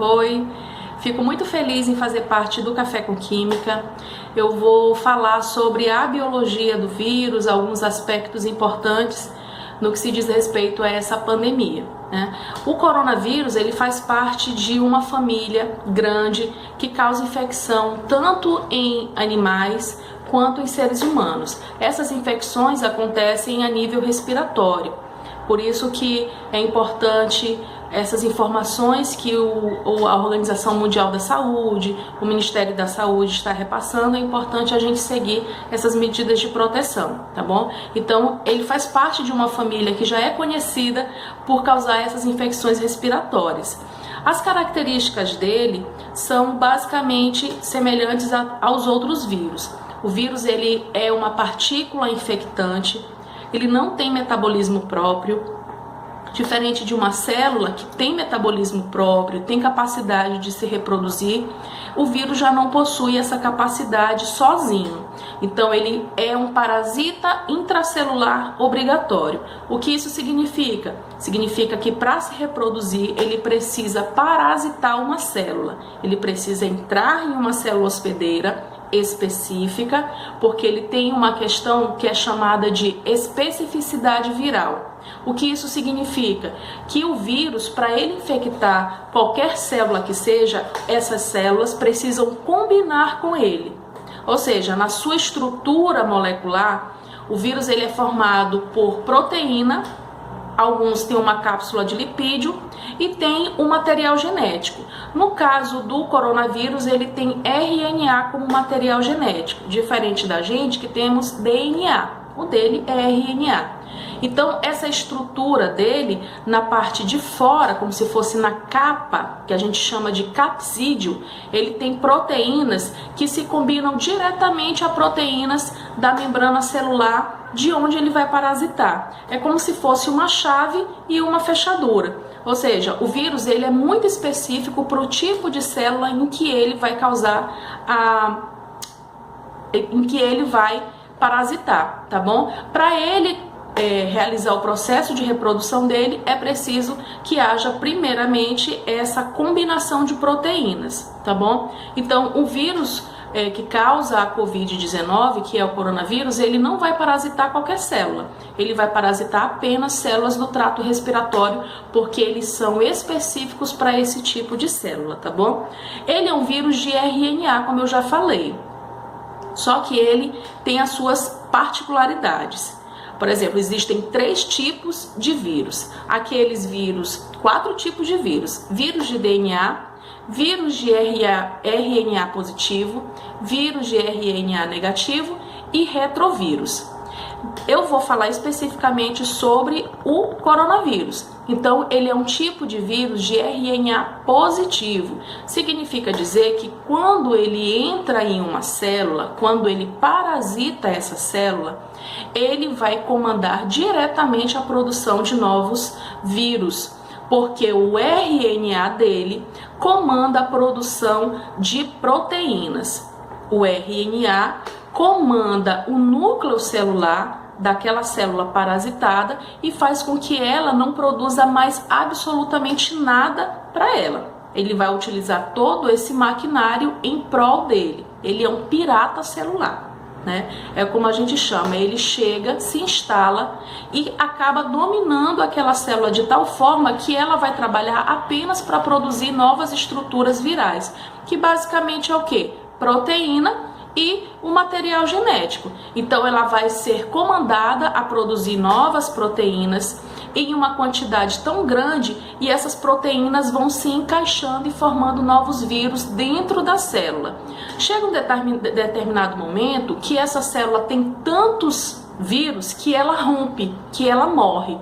Oi, fico muito feliz em fazer parte do Café com Química. Eu vou falar sobre a biologia do vírus, alguns aspectos importantes no que se diz respeito a essa pandemia, né? O coronavírus, ele faz parte de uma família grande que causa infecção tanto em animais quanto em seres humanos. Essas infecções acontecem a nível respiratório. Por isso que é importante essas informações que a Organização Mundial da Saúde, o Ministério da Saúde está repassando, é importante a gente seguir essas medidas de proteção, tá bom? Então, ele faz parte de uma família que já é conhecida por causar essas infecções respiratórias. As características dele são basicamente semelhantes aos outros vírus. O vírus, ele é uma partícula infectante, ele não tem metabolismo próprio, diferente de uma célula que tem metabolismo próprio, tem capacidade de se reproduzir. O vírus já não possui essa capacidade sozinho. Então ele é um parasita intracelular obrigatório. O que isso significa? Significa que para se reproduzir ele precisa parasitar uma célula. Ele precisa entrar em uma célula hospedeira específica, porque ele tem uma questão que é chamada de especificidade viral. O que isso significa? Que o vírus, para ele infectar qualquer célula que seja, essas células precisam combinar com ele. Ou seja, na sua estrutura molecular, o vírus ele é formado por proteína, alguns têm uma cápsula de lipídio e tem um material genético. No caso do coronavírus, ele tem RNA como material genético, diferente da gente que temos DNA. O dele é RNA. Então, essa estrutura dele, na parte de fora, como se fosse na capa, que a gente chama de capsídeo, ele tem proteínas que se combinam diretamente a proteínas da membrana celular de onde ele vai parasitar. É como se fosse uma chave e uma fechadura. Ou seja, o vírus ele é muito específico para o tipo de célula em que ele vai em que ele vai parasitar, tá bom? Para ele realizar o processo de reprodução dele, é preciso que haja primeiramente essa combinação de proteínas, tá bom? Então, o vírus que causa a Covid-19, que é o coronavírus, ele não vai parasitar qualquer célula, ele vai parasitar apenas células do trato respiratório, porque eles são específicos para esse tipo de célula, tá bom? Ele é um vírus de RNA, como eu já falei, só que ele tem as suas particularidades. Por exemplo, existem 3 tipos de vírus. Aqueles vírus, 4 tipos de vírus. Vírus de DNA, vírus de RNA positivo, vírus de RNA negativo e retrovírus. Eu vou falar especificamente sobre o coronavírus. Então, ele é um tipo de vírus de RNA positivo. Significa dizer que quando ele entra em uma célula, quando ele parasita essa célula, ele vai comandar diretamente a produção de novos vírus, porque o RNA dele comanda a produção de proteínas. O RNA comanda o núcleo celular daquela célula parasitada e faz com que ela não produza mais absolutamente nada para ela. Ele vai utilizar todo esse maquinário em prol dele. Ele é um pirata celular, né? É como a gente chama, ele chega, se instala e acaba dominando aquela célula de tal forma que ela vai trabalhar apenas para produzir novas estruturas virais, que basicamente é o quê? Proteína e o material genético. Então ela vai ser comandada a produzir novas proteínas em uma quantidade tão grande e essas proteínas vão se encaixando e formando novos vírus dentro da célula. Chega um determinado momento que essa célula tem tantos vírus que ela rompe, que ela morre.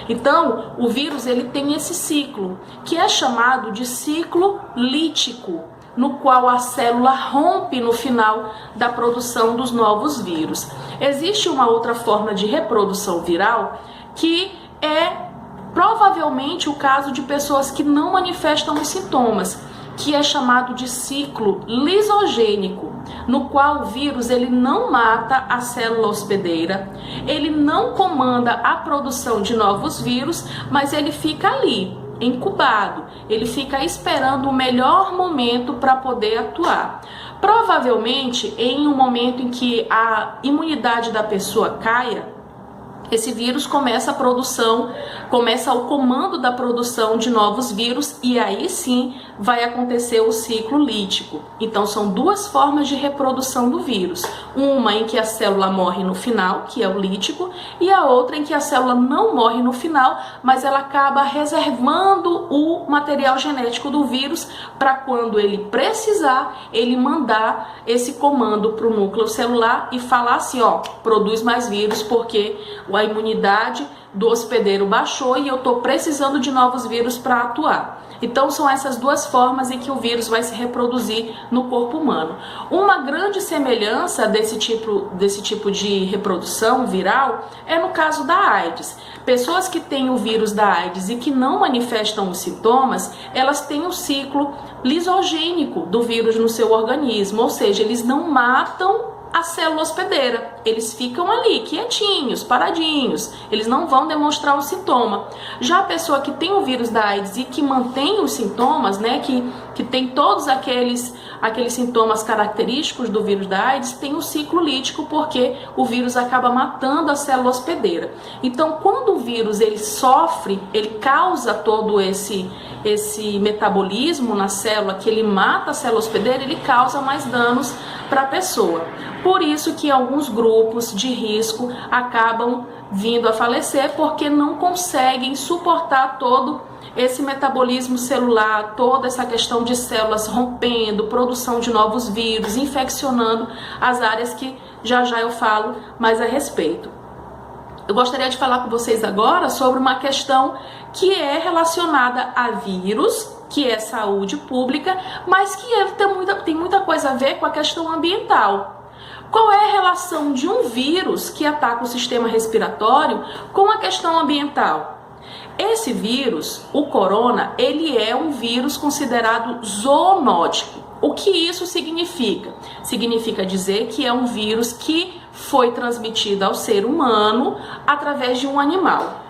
Então o vírus ele tem esse ciclo que é chamado de ciclo lítico, no qual a célula rompe no final da produção dos novos vírus. Existe uma outra forma de reprodução viral que é provavelmente o caso de pessoas que não manifestam os sintomas, que é chamado de ciclo lisogênico, no qual o vírus ele não mata a célula hospedeira, ele não comanda a produção de novos vírus, mas ele fica ali. incubado, ele fica esperando o melhor momento para poder atuar. Provavelmente, em um momento em que a imunidade da pessoa caia, esse vírus começa o comando da produção de novos vírus, e aí sim vai acontecer o ciclo lítico. Então são duas formas de reprodução do vírus. Uma em que a célula morre no final, que é o lítico, e a outra em que a célula não morre no final, mas ela acaba reservando o material genético do vírus para quando ele precisar, ele mandar esse comando para o núcleo celular e falar assim, ó, produz mais vírus porque a imunidade do hospedeiro baixou e eu estou precisando de novos vírus para atuar. Então são essas duas formas em que o vírus vai se reproduzir no corpo humano. Uma grande semelhança desse tipo de reprodução viral é no caso da AIDS. Pessoas que têm o vírus da AIDS e que não manifestam os sintomas, elas têm o ciclo lisogênico do vírus no seu organismo, ou seja, eles não matam a célula hospedeira, eles ficam ali quietinhos, paradinhos, eles não vão demonstrar o sintoma. Já a pessoa que tem o vírus da AIDS e que mantém os sintomas, né, que tem todos aqueles sintomas característicos do vírus da AIDS, tem o ciclo lítico, porque o vírus acaba matando a célula hospedeira. Então, quando o vírus ele sofre, ele causa todo esse metabolismo na célula, que ele mata a célula hospedeira, ele causa mais danos para a pessoa. Por isso que alguns grupos de risco acabam vindo a falecer, porque não conseguem suportar todo esse metabolismo celular, toda essa questão de células rompendo, produção de novos vírus, infeccionando as áreas que já eu falo mais a respeito. Eu gostaria de falar com vocês agora sobre uma questão que é relacionada a vírus, que é saúde pública, mas que tem muita coisa a ver com a questão ambiental. Qual é a relação de um vírus que ataca o sistema respiratório com a questão ambiental? Esse vírus, o corona, ele é um vírus considerado zoonótico. O que isso significa? Significa dizer que é um vírus que foi transmitido ao ser humano através de um animal.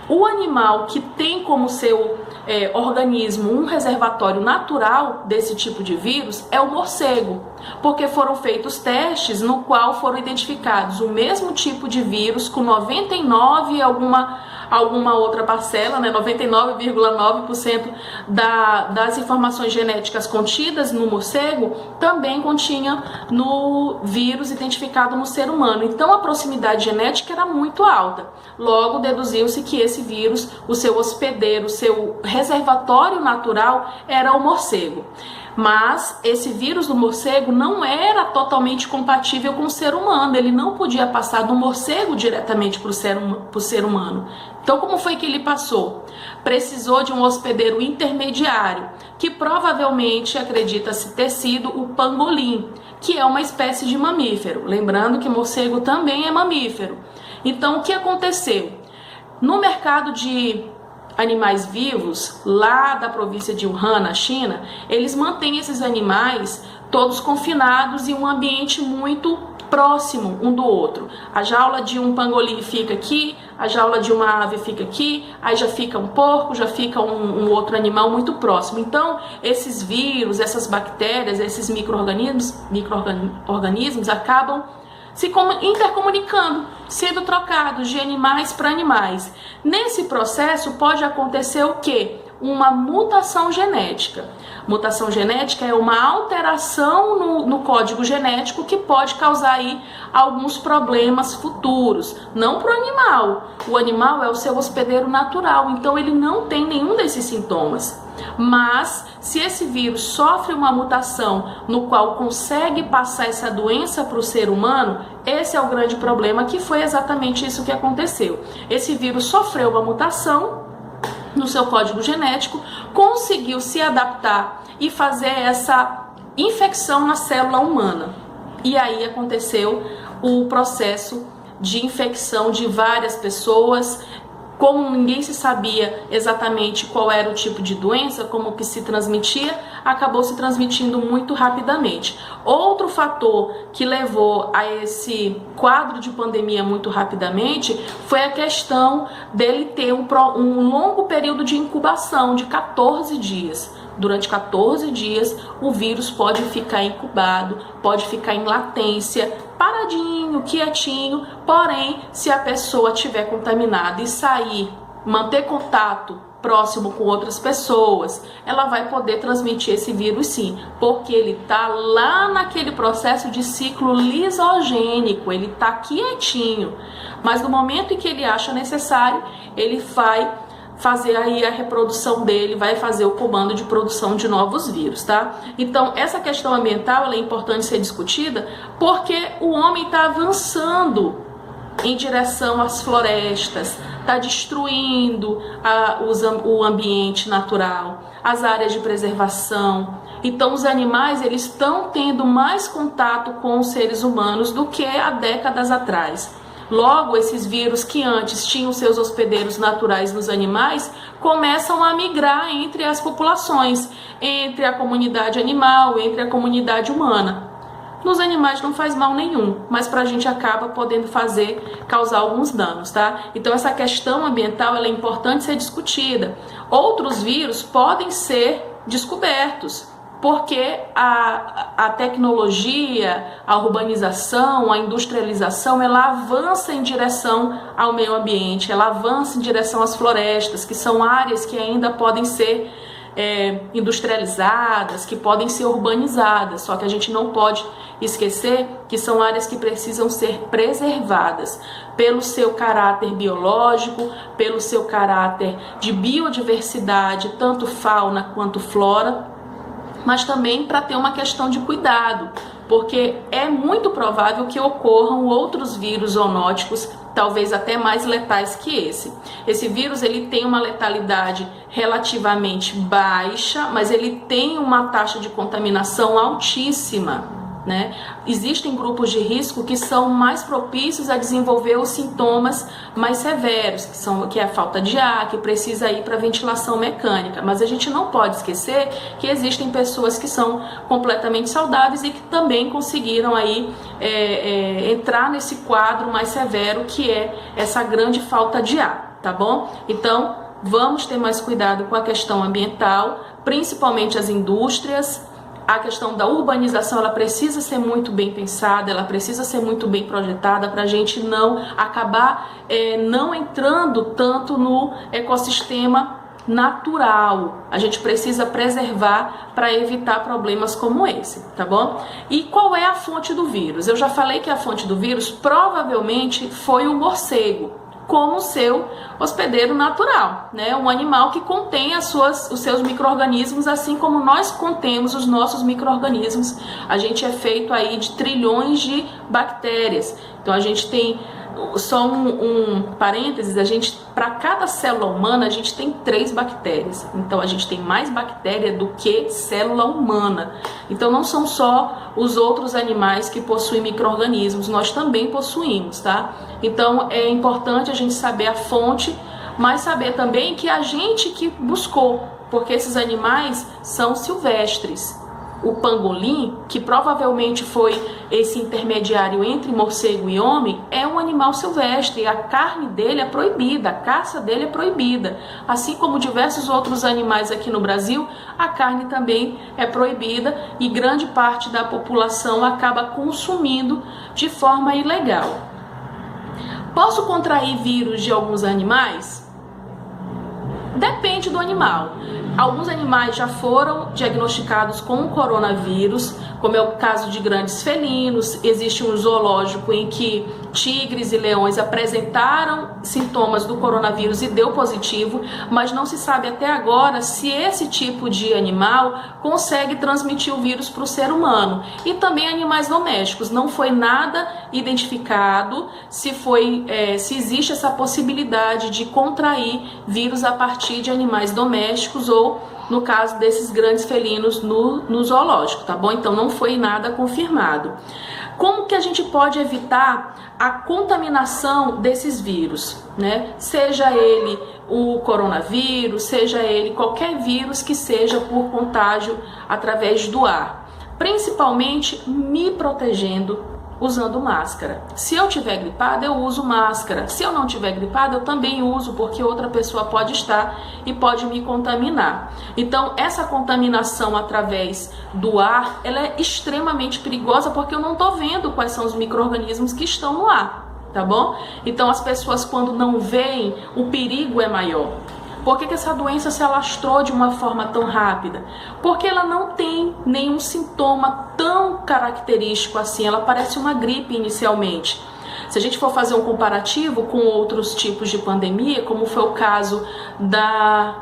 O animal que tem como seu organismo um reservatório natural desse tipo de vírus é o morcego, porque foram feitos testes no qual foram identificados o mesmo tipo de vírus com 99 e alguma outra parcela, né, 99,9% das informações genéticas contidas no morcego também continha no vírus identificado no ser humano. Então a proximidade genética era muito alta. Logo deduziu-se que esse vírus, o seu hospedeiro, o seu reservatório natural era o morcego. Mas esse vírus do morcego não era totalmente compatível com o ser humano, ele não podia passar do morcego diretamente para o ser humano. Então como foi que ele passou? Precisou de um hospedeiro intermediário, que provavelmente acredita-se ter sido o pangolim, que é uma espécie de mamífero. Lembrando que morcego também é mamífero. Então o que aconteceu? No mercado de animais vivos, lá da província de Wuhan, na China, eles mantêm esses animais todos confinados em um ambiente muito próximo um do outro. A jaula de um pangolim fica aqui, a jaula de uma ave fica aqui, aí já fica um porco, já fica um outro animal muito próximo. Então, esses vírus, essas bactérias, esses micro-organismos acabam se intercomunicando, sendo trocados de animais para animais. Nesse processo pode acontecer o quê? Uma mutação genética. Mutação genética é uma alteração no código genético que pode causar aí alguns problemas futuros. Não para o animal. O animal é o seu hospedeiro natural, então ele não tem nenhum desses sintomas. Mas se esse vírus sofre uma mutação no qual consegue passar essa doença para o ser humano, esse é o grande problema, que foi exatamente isso que aconteceu. Esse vírus sofreu uma mutação no seu código genético, conseguiu se adaptar e fazer essa infecção na célula humana. E aí aconteceu o processo de infecção de várias pessoas, como ninguém se sabia exatamente qual era o tipo de doença, como que se transmitia, acabou se transmitindo muito rapidamente. Outro fator que levou a esse quadro de pandemia muito rapidamente foi a questão dele ter um longo período de incubação de 14 dias. Durante 14 dias, o vírus pode ficar incubado, pode ficar em latência, paradinho, quietinho, porém, se a pessoa estiver contaminada e sair, manter contato próximo com outras pessoas, ela vai poder transmitir esse vírus sim, porque ele está lá naquele processo de ciclo lisogênico, ele está quietinho, mas no momento em que ele acha necessário, ele vai fazer aí a reprodução dele, vai fazer o comando de produção de novos vírus, tá? Então, essa questão ambiental, ela é importante ser discutida porque o homem está avançando em direção às florestas, está destruindo o ambiente natural, as áreas de preservação. Então, os animais, eles estão tendo mais contato com os seres humanos do que há décadas atrás. Logo, esses vírus que antes tinham seus hospedeiros naturais nos animais, começam a migrar entre as populações, entre a comunidade animal, entre a comunidade humana. Nos animais não faz mal nenhum, mas para a gente acaba podendo causar alguns danos, tá? Então essa questão ambiental ela é importante ser discutida. Outros vírus podem ser descobertos, porque a tecnologia, a urbanização, a industrialização, ela avança em direção ao meio ambiente, ela avança em direção às florestas, que são áreas que ainda podem ser industrializadas, que podem ser urbanizadas, só que a gente não pode esquecer que são áreas que precisam ser preservadas pelo seu caráter biológico, pelo seu caráter de biodiversidade, tanto fauna quanto flora, mas também para ter uma questão de cuidado, porque é muito provável que ocorram outros vírus zoonóticos, talvez até mais letais que esse. Esse vírus ele tem uma letalidade relativamente baixa, mas ele tem uma taxa de contaminação altíssima, né? Existem grupos de risco que são mais propícios a desenvolver os sintomas mais severos, que é a falta de ar, que precisa ir para ventilação mecânica. Mas a gente não pode esquecer que existem pessoas que são completamente saudáveis e que também conseguiram aí entrar nesse quadro mais severo, que é essa grande falta de ar, tá bom? Então, vamos ter mais cuidado com a questão ambiental, principalmente as indústrias. A questão da urbanização, ela precisa ser muito bem pensada, ela precisa ser muito bem projetada para a gente não acabar não entrando tanto no ecossistema natural. A gente precisa preservar para evitar problemas como esse, tá bom? E qual é a fonte do vírus? Eu já falei que a fonte do vírus provavelmente foi o morcego, como seu hospedeiro natural, né? Um animal que contém os seus micro-organismos, assim como nós contemos os nossos micro-organismos. A gente é feito aí de trilhões de bactérias. Então a gente tem, só um parênteses, para cada célula humana a gente tem 3 bactérias. Então a gente tem mais bactéria do que célula humana. Então não são só os outros animais que possuem micro-organismos, nós também possuímos, tá? Então é importante a gente saber a fonte, mas saber também que a gente que buscou, porque esses animais são silvestres. O pangolim, que provavelmente foi esse intermediário entre morcego e homem, é um animal silvestre. A carne dele é proibida, a caça dele é proibida. Assim como diversos outros animais aqui no Brasil, a carne também é proibida e grande parte da população acaba consumindo de forma ilegal. Posso contrair vírus de alguns animais? Depende do animal. Alguns animais já foram diagnosticados com coronavírus, como é o caso de grandes felinos. Existe um zoológico em que tigres e leões apresentaram sintomas do coronavírus e deu positivo, mas não se sabe até agora se esse tipo de animal consegue transmitir o vírus para o ser humano. E também animais domésticos, não foi nada identificado se existe essa possibilidade de contrair vírus a partir de animais domésticos ou pegou no caso desses grandes felinos no zoológico, tá bom? Então não foi nada confirmado. Como que a gente pode evitar a contaminação desses vírus, né? Seja ele o coronavírus, seja ele qualquer vírus que seja por contágio através do ar. Principalmente me protegendo usando máscara. Se eu tiver gripada, eu uso máscara. Se eu não tiver gripada, eu também uso, porque outra pessoa pode estar e pode me contaminar. Então, essa contaminação através do ar, ela é extremamente perigosa, porque eu não estou vendo quais são os micro-organismos que estão no ar, tá bom? Então, as pessoas, quando não veem, o perigo é maior. Por que essa doença se alastrou de uma forma tão rápida? Porque ela não tem nenhum sintoma tão característico assim, ela parece uma gripe inicialmente. Se a gente for fazer um comparativo com outros tipos de pandemia, como foi o caso da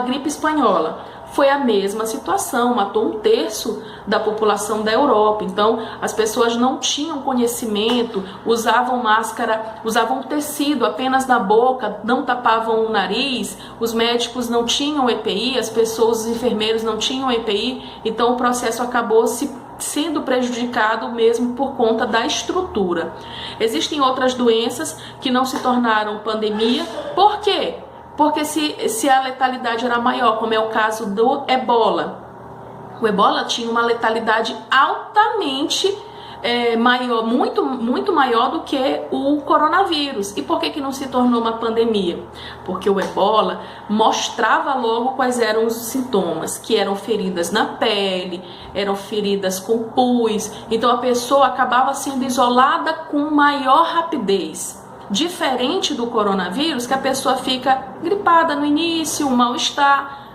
gripe espanhola, foi a mesma situação, matou 1/3 da população da Europa. Então, as pessoas não tinham conhecimento, usavam máscara, usavam tecido apenas na boca, não tapavam o nariz, os médicos não tinham EPI, as pessoas, os enfermeiros não tinham EPI, então o processo acabou sendo prejudicado mesmo por conta da estrutura. Existem outras doenças que não se tornaram pandemia. Por quê? Porque se a letalidade era maior, como é o caso do ebola. O ebola tinha uma letalidade altamente maior, muito maior do que o coronavírus. E por que não se tornou uma pandemia? Porque o ebola mostrava logo quais eram os sintomas, que eram feridas na pele, eram feridas com pus. Então a pessoa acabava sendo isolada com maior rapidez. Diferente do coronavírus, que a pessoa fica gripada no início, um mal-estar,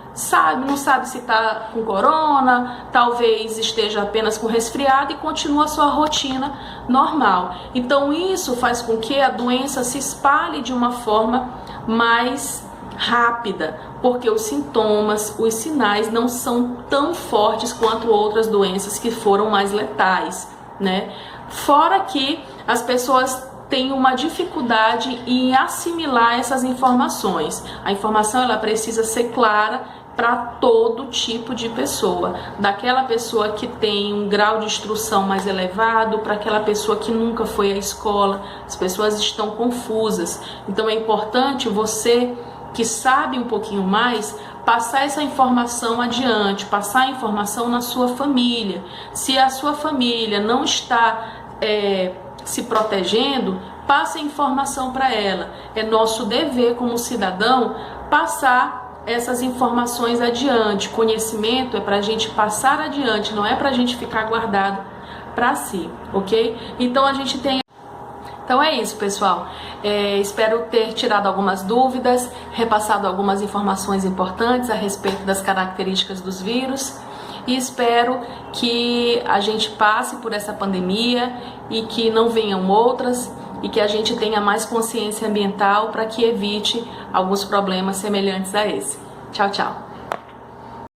não sabe se está com corona, talvez esteja apenas com resfriado e continua a sua rotina normal. Então isso faz com que a doença se espalhe de uma forma mais rápida, porque os sintomas, os sinais não são tão fortes quanto outras doenças que foram mais letais, né? Fora que as pessoas tem uma dificuldade em assimilar essas informações. A informação ela precisa ser clara para todo tipo de pessoa, daquela pessoa que tem um grau de instrução mais elevado, para aquela pessoa que nunca foi à escola. As pessoas estão confusas. Então é importante você que sabe um pouquinho mais passar essa informação adiante, passar a informação na sua família. Se a sua família não está se protegendo, passe a informação para ela. É nosso dever como cidadão passar essas informações adiante. Conhecimento é para a gente passar adiante, não é para a gente ficar guardado para si, ok? Então a gente tem. Então é isso, pessoal. Espero ter tirado algumas dúvidas, repassado algumas informações importantes a respeito das características dos vírus. E espero que a gente passe por essa pandemia e que não venham outras e que a gente tenha mais consciência ambiental para que evite alguns problemas semelhantes a esse. Tchau, tchau!